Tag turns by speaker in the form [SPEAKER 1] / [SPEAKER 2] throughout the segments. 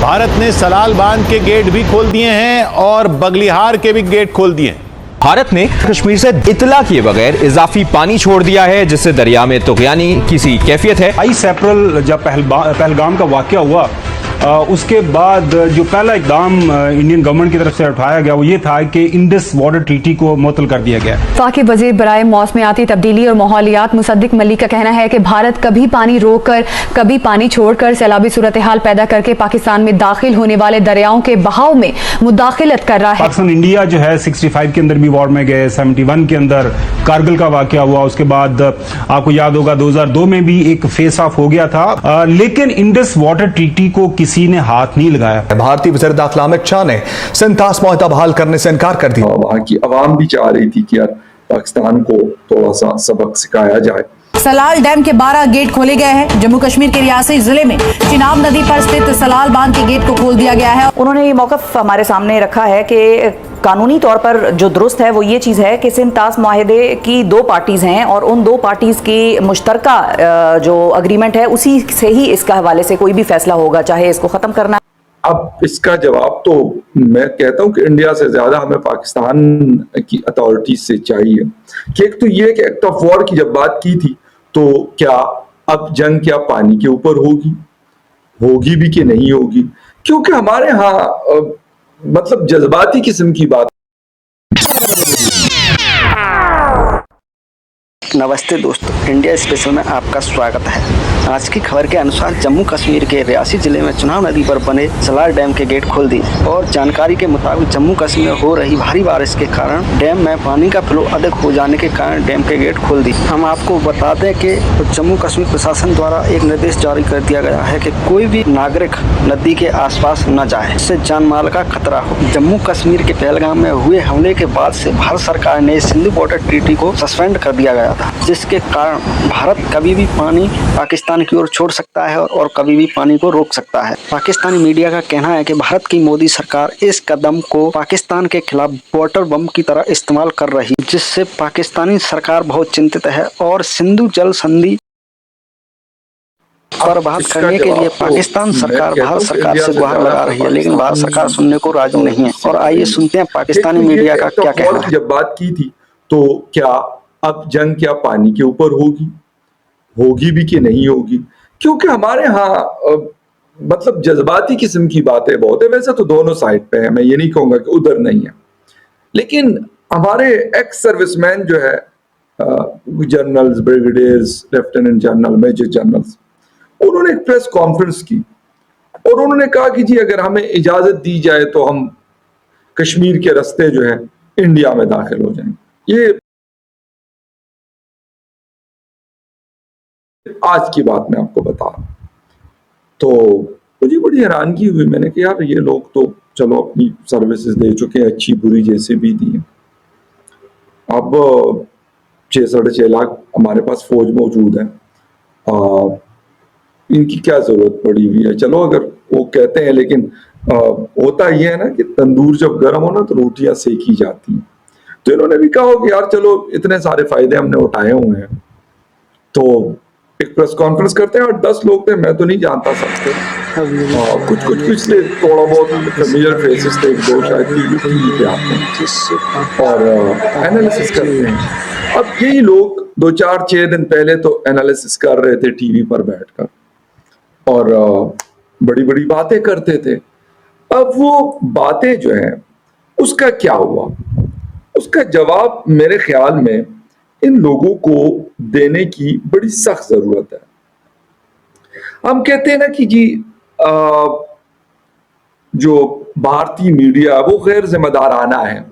[SPEAKER 1] भारत ने सलाल बांध के गेट भी खोल दिए हैं और बगलिहार के भी गेट खोल दिए हैं।
[SPEAKER 2] भारत ने कश्मीर से इतला किए बगैर इजाफी पानी छोड़ दिया है, जिससे दरिया में तुग़यानी की सी कैफियत है।
[SPEAKER 3] 22 अप्रैल जब पहलगाम का वाक़या हुआ, उसके बाद जो पहला इकदाम इंडियन गवर्नमेंट की तरफ से उठाया गया वो ये था कि इंडस वाटर ट्रीटी को मुअत्तल कर दिया गया।
[SPEAKER 4] वफाकी वज़ीर बराए मौसमियाती तब्दीली और माहौलियात मुसद्दिक मलिक का कहना है कि भारत कभी पानी रोककर कभी पानी छोड़कर सैलाबी सूरत हाल पैदा करके पाकिस्तान में दाखिल होने वाले दरियाओं के बहाव में मुदाखिलत कर रहा है।
[SPEAKER 3] पाकिस्तान इंडिया जो है 65 के अंदर भी वॉर में गए, 71 के अंदर कारगिल का वाक़या हुआ, उसके बाद आपको याद होगा 2002 में भी एक फेस ऑफ हो गया था, लेकिन इंडस वाटर ट्रीटी को किसी ने हाथ नहीं लगाया।
[SPEAKER 5] भारतीय वज़ीर दाखिला अमित शाह ने सिंथास मुआहदा बहाल करने से इनकार कर दिया।
[SPEAKER 6] वहाँ की आवाम भी चाह रही थी कि यार पाकिस्तान को थोड़ा सा सबक सिखाया जाए।
[SPEAKER 7] सलाल डैम के 12 गेट खोले गए हैं। जम्मू कश्मीर के रियासी जिले में चिनाब नदी पर स्थित सलाल बांध के गेट को खोल दिया गया है।
[SPEAKER 8] उन्होंने ये मौक़िफ़ हमारे सामने रखा है कि कानूनी तौर पर जो दुरुस्त है वो ये चीज़ है कि सिंथास मुआहदे की 2 पार्टीज़ हैं और उन 2 पार्टीज़ की मुश्तरका जो अग्रीमेंट है उसी से ही इसका हवाले से कोई भी फैसला होगा, चाहे इसको ख़त्म करना।
[SPEAKER 6] अब इसका जवाब तो मैं कहता हूं कि इंडिया से ज्यादा हमें पाकिस्तान की अथॉरिटी से चाहिए कि एक तो ये कि एक्ट ऑफ वॉर की जब बात की थी तो क्या अब जंग क्या पानी के ऊपर होगी भी कि नहीं होगी, क्योंकि हमारे यहाँ मतलब जज्बाती किस्म की बात।
[SPEAKER 9] नमस्ते दोस्तों, इंडिया स्पेशल में आपका स्वागत है। आज की खबर के अनुसार जम्मू कश्मीर के रियासी जिले में चिनाब नदी पर बने सलाल डैम के गेट खोल दिए और जानकारी के मुताबिक जम्मू कश्मीर में हो रही भारी बारिश के कारण डैम में पानी का फ्लो अधिक हो जाने के कारण डैम के गेट खोल दिए। हम आपको बता दें कि जम्मू कश्मीर प्रशासन द्वारा एक निर्देश जारी कर दिया गया है कि कोई भी नागरिक नदी के आसपास न जाए, इससे जान माल का खतरा हो। जम्मू कश्मीर के पहलगाम में हुए हमले के बाद से भारत सरकार ने सिंधु बॉर्डर ट्रीटी को सस्पेंड कर दिया गया था, जिसके कारण भारत कभी भी पानी पाकिस्तान की ओर छोड़ सकता है और कभी भी पानी को रोक सकता है। पाकिस्तानी मीडिया का कहना है कि भारत की मोदी सरकार इस कदम को पाकिस्तान के खिलाफ वाटर बम की तरह इस्तेमाल कर रही, जिससे पाकिस्तानी सरकार बहुत चिंतित है और सिंधु जल संधि पर बात करने के लिए पाकिस्तान सरकार भारत सरकार से गुहार लगा रही है, लेकिन भारत सरकार सुनने को राजी नहीं है। और आइए सुनते हैं पाकिस्तानी मीडिया का क्या कहना है।
[SPEAKER 6] जब बात की थी तो क्या अब जंग क्या पानी के ऊपर होगी भी कि नहीं होगी, क्योंकि हमारे यहाँ मतलब जज्बाती किस्म की बातें बहुत है। वैसे तो दोनों साइड पे है, मैं ये नहीं कहूंगा कि उधर नहीं है, लेकिन हमारे एक्स सर्विसमैन जो है generals, brigadiers, lieutenant general, major generals, उन्होंने एक प्रेस कॉन्फ्रेंस की और उन्होंने कहा कि जी अगर हमें इजाजत दी जाए तो हम कश्मीर के रास्ते जो है इंडिया में दाखिल हो जाएंगे। ये आज की बात मैं आपको बता रहा हूं, तो मुझे बड़ी हैरानगी हुई। मैंने कहा यार ये लोग तो चलो अपनी सर्विसेज दे चुके हैं, अच्छी बुरी जैसे भी दी हैं, अब 6-6.5 लाख हमारे पास फौज मौजूद है, इनकी क्या जरूरत पड़ी हुई है। चलो अगर वो कहते हैं, लेकिन होता ये है ना कि तंदूर जब गर्म हो ना तो रोटियां सेकी जाती हैं। तो इन्होंने भी कहा कि यार चलो इतने सारे फायदे हमने उठाए हुए हैं, तो एक प्रेस कॉन्फ्रेंस करते हैं। और 10 लोग थे, मैं तो नहीं जानता सबके, कुछ पिछले थोड़ा बहुत फेमिलियर फेसेस थे, 2 शायद टीवी पे आते हैं और एनालिसिस करते हैं। अब यही लोग 2-4-6 दिन पहले तो एनालिसिस कर रहे थे टीवी पर बैठकर और बड़ी बड़ी बातें करते थे। अब वो बातें जो हैं उसका क्या हुआ, उसका जवाब मेरे ख्याल में इन लोगों को देने की बड़ी सख्त जरूरत है। हम कहते हैं ना कि जी जो भारतीय मीडिया वो गैर जिम्मेदाराना है,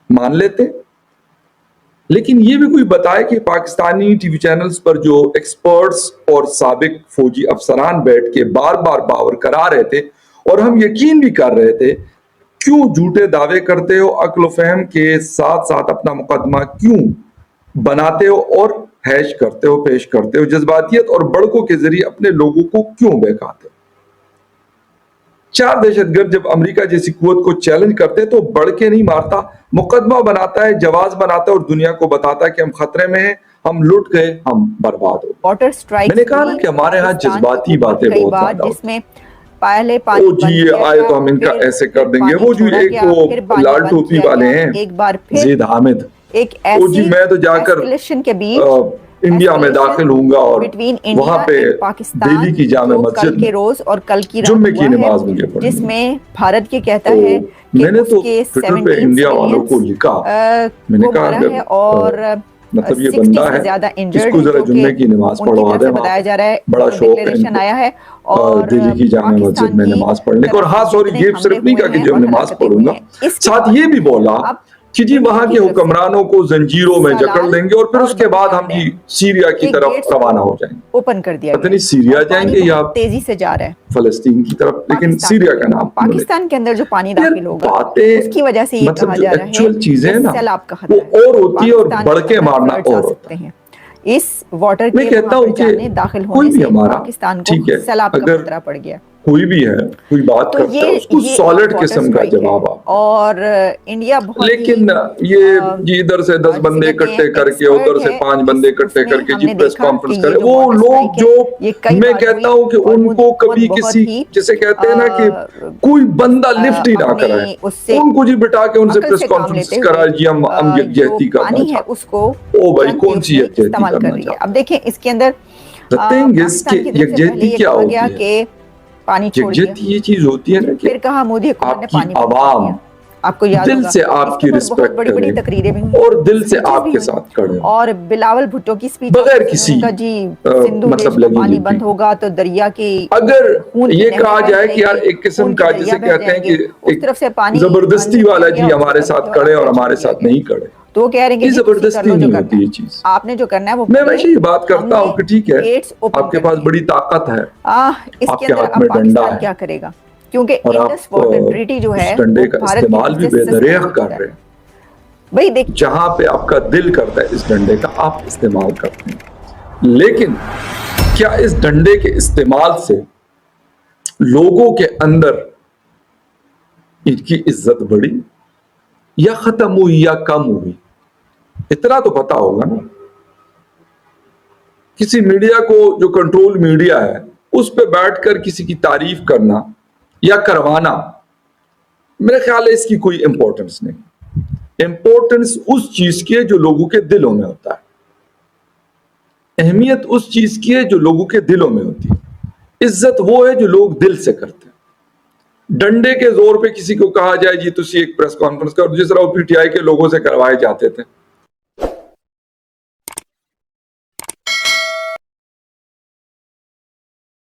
[SPEAKER 6] मान लेते, लेकिन ये भी कोई बताए कि पाकिस्तानी टीवी चैनल्स पर जो एक्सपर्ट्स और साबिक फौजी अफसरान बैठ के बार बार बावर करा रहे थे और हम यकीन भी कर रहे थे, क्यों झूठे दावे करते हो, अक्ल फहम के साथ साथ अपना मुकदमा क्यों बनाते हो और हैश करते हो, पेश करते हो, जज्बातियत और बड़कों के जरिए अपने लोगों को क्यों बहकाते हो। 4 दहशतगर्द जब अमेरिका जैसी कुव्वत को चैलेंज करते हैं तो बढ़ के नहीं मारता, मुकदमा बनाता है, जवाज बनाता है और दुनिया को बताता है कि हम खतरे में हैं, हम लुट गए, हम बर्बाद हो।
[SPEAKER 8] वाटर स्ट्राइक
[SPEAKER 6] मैंने कहा ना कि हमारे यहाँ जज्बाती बातें बहुत ज्यादा
[SPEAKER 8] जिसमें पहले पानी
[SPEAKER 6] ओ
[SPEAKER 8] बंद
[SPEAKER 6] जी ये
[SPEAKER 8] किया
[SPEAKER 6] आए
[SPEAKER 8] था,
[SPEAKER 6] तो हम इनका
[SPEAKER 8] फिर-
[SPEAKER 6] ऐसे
[SPEAKER 8] फिर
[SPEAKER 6] कर देंगे।
[SPEAKER 8] पानी
[SPEAKER 6] वो जो
[SPEAKER 8] छोड़ा
[SPEAKER 6] एक
[SPEAKER 8] गया,
[SPEAKER 6] वो
[SPEAKER 8] फिर पानी
[SPEAKER 6] लाल
[SPEAKER 8] बंद
[SPEAKER 6] टोपी
[SPEAKER 8] किया
[SPEAKER 6] वाले
[SPEAKER 8] गया,
[SPEAKER 6] हैं,
[SPEAKER 8] एक बार फिर
[SPEAKER 6] ज़ेद हामिद,
[SPEAKER 8] एक
[SPEAKER 6] ओ जी
[SPEAKER 8] ऐसी
[SPEAKER 6] मैं तो जाकर
[SPEAKER 8] escalation के बीच
[SPEAKER 6] इंडिया में
[SPEAKER 8] escalation
[SPEAKER 6] दाखिल होऊंगा और
[SPEAKER 8] between
[SPEAKER 6] वहां
[SPEAKER 8] India
[SPEAKER 6] पे
[SPEAKER 8] and Pakistan,
[SPEAKER 6] दिल्ली की जामे
[SPEAKER 8] जो कल
[SPEAKER 6] मस्जिद
[SPEAKER 8] के
[SPEAKER 6] में
[SPEAKER 8] रोज और कल की रात
[SPEAKER 6] जुम्मे की
[SPEAKER 8] हुआ है,
[SPEAKER 6] नमाज मुझे पढ़नी है।
[SPEAKER 8] जिसमें भारत ये कहता
[SPEAKER 6] तो
[SPEAKER 8] है कि
[SPEAKER 6] मैंने तो
[SPEAKER 8] उसके
[SPEAKER 6] ट्विटर पे
[SPEAKER 8] 17
[SPEAKER 6] इंडिया वालों को
[SPEAKER 8] civilians,
[SPEAKER 6] लिखा,
[SPEAKER 8] को
[SPEAKER 6] मैंने कहा
[SPEAKER 8] मारा
[SPEAKER 6] अगर
[SPEAKER 8] है और
[SPEAKER 6] मतलब ये
[SPEAKER 8] 60
[SPEAKER 6] बंदा
[SPEAKER 8] से
[SPEAKER 6] है,
[SPEAKER 8] ज्यादा इंजर्ड
[SPEAKER 6] इसको जरा जुम्मे की नमाज पढ़वा दे,
[SPEAKER 8] बताया जा रहा है।
[SPEAKER 6] बड़ा शौक है
[SPEAKER 8] डिक्लेरेशन
[SPEAKER 6] इनको
[SPEAKER 8] आया है और
[SPEAKER 6] दिल्ली की जामे मस्जिद में नमाज पढ़ने को। और हाँ सॉरी ये सिर्फ नहीं कहा कि जब नमाज पढ़ूंगा, साथ ये भी बोला कि जी वहां के हुक्मरानों को जंजीरों में जकड़ लेंगे और फिर उसके बाद हम जी सीरिया की तरफ रवाना हो जाएंगे।
[SPEAKER 8] ओपन कर दिया
[SPEAKER 6] पता नहीं सीरिया जाएंगे या
[SPEAKER 8] तेजी से जा रहा है
[SPEAKER 6] फलस्तीन की तरफ, लेकिन सीरिया का नाम
[SPEAKER 8] पाकिस्तान के अंदर जो पानी दाखिल होगा
[SPEAKER 6] बातें
[SPEAKER 8] उसकी वजह से ये
[SPEAKER 6] मतलब
[SPEAKER 8] कहा
[SPEAKER 6] जो
[SPEAKER 8] जा रहा है
[SPEAKER 6] एक्चुअल चीजें हैं ना
[SPEAKER 8] सैलाब का खतरा
[SPEAKER 6] वो और होती है और
[SPEAKER 8] पाकिस्तान
[SPEAKER 6] बढ़ के
[SPEAKER 8] के अंदर
[SPEAKER 6] मारना
[SPEAKER 8] फ्लड्स आ
[SPEAKER 6] और
[SPEAKER 8] सकते हैं। इस वाटर
[SPEAKER 6] मैं
[SPEAKER 8] के
[SPEAKER 6] कहता
[SPEAKER 8] वहां
[SPEAKER 6] हूं
[SPEAKER 8] पर जाने
[SPEAKER 6] कि
[SPEAKER 8] दाखिल
[SPEAKER 6] कोई
[SPEAKER 8] होने
[SPEAKER 6] भी
[SPEAKER 8] से
[SPEAKER 6] हमारा
[SPEAKER 8] पाकिस्तान
[SPEAKER 6] ठीक
[SPEAKER 8] को
[SPEAKER 6] है,
[SPEAKER 8] सैलाब का
[SPEAKER 6] अगर
[SPEAKER 8] खतरा पड़ गया।
[SPEAKER 6] कोई भी है कोई बात
[SPEAKER 8] तो
[SPEAKER 6] करता है उसको सॉलिड किस्म का जवाब आ,
[SPEAKER 8] और इंडिया बहुत
[SPEAKER 6] लेकिन ये जी इधर से 10 बंदे इकट्ठे करके उधर से 5 बंदे इकट्ठे करके जी प्रेस कॉन्फ्रेंस करे, वो लोग जो मैं कहता हूँ कि उनको कभी किसी जिसे कहते हैं ना कि कोई बंदा लिफ्ट ही ना कराए, उनको जी बिठा के उनसे प्रेस कॉन्फ्रेंस करा जी हम यकजहती करना चाहते हैं।
[SPEAKER 8] उसको
[SPEAKER 6] ओ भाई कौन सी यकजहती
[SPEAKER 8] इस्तेमाल कर रही है। अब देखें इसके अंदर
[SPEAKER 6] यकजहती क्या होती है
[SPEAKER 8] कि पानी
[SPEAKER 6] यकजहती ये चीज होती है ना कि
[SPEAKER 8] फिर कहा मोदी हुकूमत ने पानी
[SPEAKER 6] आवाम
[SPEAKER 8] आपको याद
[SPEAKER 6] दिल
[SPEAKER 8] होगा,
[SPEAKER 6] से आपकी रिस्पेक्ट
[SPEAKER 8] बड़ी तकरीरें भी हुई
[SPEAKER 6] और दिल से आपके साथ खड़े
[SPEAKER 8] और बिलावल भुट्टो की स्पीच
[SPEAKER 6] बगैर किसी
[SPEAKER 8] जी सिंधु
[SPEAKER 6] मतलब
[SPEAKER 8] देश में पानी
[SPEAKER 6] लगी
[SPEAKER 8] बंद होगा तो दरिया की
[SPEAKER 6] अगर ये कहा जाए कि यार एक किस्म का जिसे कहते हैं कि
[SPEAKER 8] उस तरफ से पानी
[SPEAKER 6] जबरदस्ती वाला जी हमारे साथ खड़े और हमारे साथ नहीं खड़े,
[SPEAKER 8] तो वो कह रहे हैं कि
[SPEAKER 6] जबरदस्ती नहीं होती ये चीज।
[SPEAKER 8] आपने जो करना है वो
[SPEAKER 6] मैं वैसे ये बात करता हूँ कि ठीक है आपके पास बड़ी ताकत है,
[SPEAKER 8] इसके अंदर
[SPEAKER 6] हाथ में डंडा है,
[SPEAKER 8] क्या करेगा क्योंकि
[SPEAKER 6] और
[SPEAKER 8] इंडस वाटर ट्रीटी जो है
[SPEAKER 6] इस डंडे का इस्तेमाल भी बेदरिया कर रहे हैं।
[SPEAKER 8] भाई देख
[SPEAKER 6] जहां पे आपका दिल करता है इस डंडे का आप इस्तेमाल करते हैं, लेकिन क्या इस डंडे के इस्तेमाल से लोगों के अंदर इनकी इज्जत बढ़ी या खत्म हुई या कम हुई? इतना तो पता होगा ना। किसी मीडिया को जो कंट्रोल मीडिया है उस पे बैठकर किसी की तारीफ करना या करवाना, मेरे ख्याल है इसकी कोई इंपॉर्टेंस नहीं। इंपॉर्टेंस उस चीज की है जो लोगों के दिलों में होता है, अहमियत उस चीज की है जो लोगों के दिलों में होती है, इज्जत वो है जो लोग दिल से करते हैं। डंडे के जोर पे किसी को कहा जाए जी तुसी एक प्रेस कॉन्फ्रेंस करो, जिस तरह पीटीआई के लोगों से करवाए जाते थे,